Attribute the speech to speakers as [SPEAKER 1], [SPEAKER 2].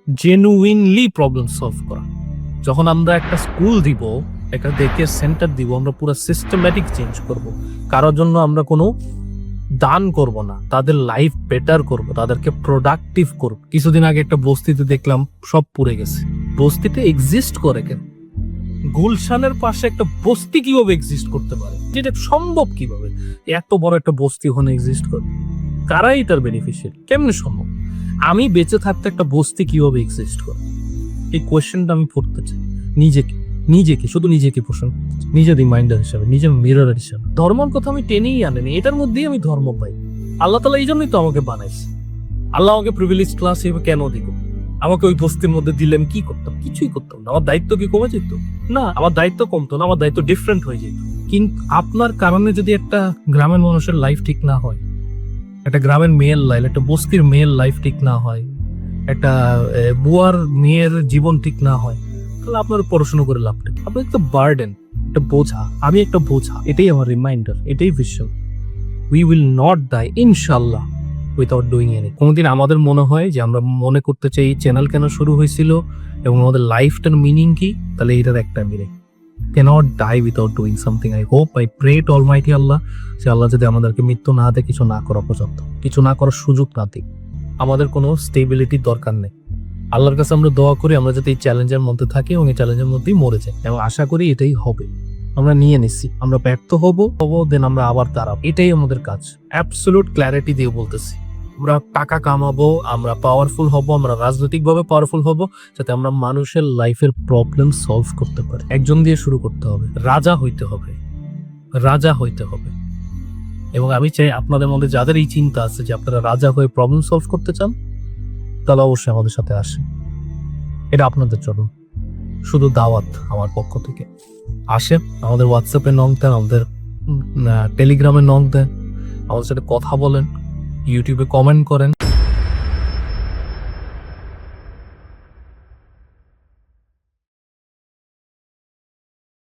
[SPEAKER 1] Genuinely problem solve করা। যখন আমরা একটা স্কুল দিব, একটা ডে সেন্টার দিব, আমরা পুরো সিস্টেম্যাটিক চেঞ্জ করব। কারোর জন্য আমরা কোনো দান করব না, তাদের লাইফ বেটার করব, তাদেরকে প্রোডাক্টিভ করব। কিছুদিন আগে একটা বস্তিতে দেখলাম সব পুড়ে গেছে। বস্তিতে এক্সিস্ট করে কেন? গুলশানের পাশে একটা বস্তি কিভাবে এক্সিস্ট করতে পারে? যেটা সম্ভব কিভাবে? এত বড় একটা বস্তি ওখানে এক্সিস্ট করে, কারাই তার বেনিফিশিয়াল? কেমনে সম্ভব? আমি বেঁচে থাকতে একটা বস্তি কিভাবে এক্সিস্ট করে? এই কোয়েশ্চেনটা আমি পড়তে চাই নিজেকে শুধু নিজেকে প্রশ্ন, নিজের রিমাইন্ডার হিসাবে, নিজের মিরর হিসাবে। ধর্মের কথা আমি টেনেই আনিনি, এটার মধ্যেই আমি ধর্ম পাই। আল্লাহ তাআলা এই জন্যই তো আমাকে বানাইছে। আল্লাহ আমাকে প্রিভিলেজ ক্লাস হিসেবে কেন দিল? আমাকে ওই বস্তির মধ্যে দিলে আমি কি করতাম? কিছুই করতাম না। আমার দায়িত্ব কি কমে যেত? না, আমার দায়িত্ব কমতো না, আমার দায়িত্ব ডিফারেন্ট হয়ে যেত। কিন্তু আপনার কারণে যদি একটা গ্রামের মানুষের লাইফ ঠিক না হয়, একটা গ্রামের মেয়ের লাইফ, একটা বস্তির মেয়ের লাইফ ঠিক না হয়, একটা বুয়ার মেয়ের জীবন ঠিক না হয়, তাহলে আপনার পড়াশোনা করে লাভ নেই। আপনি একটা বার্ডেন, একটা বোঝা। আমি একটা বোঝা। এটাই আমার রিমাইন্ডার, এটাই vision. We will not die ইনশাল্লাহ উইথাউট ডুইং এনি। কোনোদিন আমাদের মনে হয় যে আমরা মনে করতে চাই চ্যানেল কেন শুরু হয়েছিল এবং আমাদের লাইফটার মিনিং কি, তাহলে এটার একটা meaning, cannot die without doing something. I hope, I pray to Almighty Allah যে আল্লাহ যদি আমাদেরকে মৃত্যু না দেয়, কিছু না করা পর্যন্ত, কিছু না করার সুযোগ না দিক। আমাদের কোনো স্টেবিলিটির দরকার নেই। আল্লাহর কাছে আমরা দোয়া করি আমরা যাতে এই চ্যালেঞ্জের মধ্যে থাকি এবং এই চ্যালেঞ্জের মধ্যেই মরে যাই, এবং আশা করি এটাই হবে। আমরা নিয়ে নিচ্ছি, আমরা ব্যর্থ হব, দেন আমরা আবার দাঁড়াবো। এটাই আমাদের কাজ। অ্যাবসলিউট ক্ল্যারিটি দিয়ে বলতেছি। আমরা টাকা কামাবো, আমরা পাওয়ারফুল হব, আমরা রাজনৈতিকভাবে পাওয়ারফুল হব, যাতে আমরা মানুষের লাইফের প্রবলেম সলভ করতে পারি। একজন দিয়ে শুরু করতে হবে, রাজা হইতে হবে, রাজা হইতে হবে। এবং আমি চাই আপনাদের মধ্যে যাদের এই চিন্তা আছে যে আপনারা রাজা হয়ে প্রবলেম সলভ করতে চান, তাহলে অবশ্যই আমাদের সাথে আসেন। এটা আপনাদের জন্য শুধু দাওয়াত আমার পক্ষ থেকে। আসেন, আমাদের হোয়াটসঅ্যাপে নক দেন, আমাদের টেলিগ্রামে নক দেন, আমাদের সাথে কথা বলেন, ইউটিউবে কমেন্ট করেন।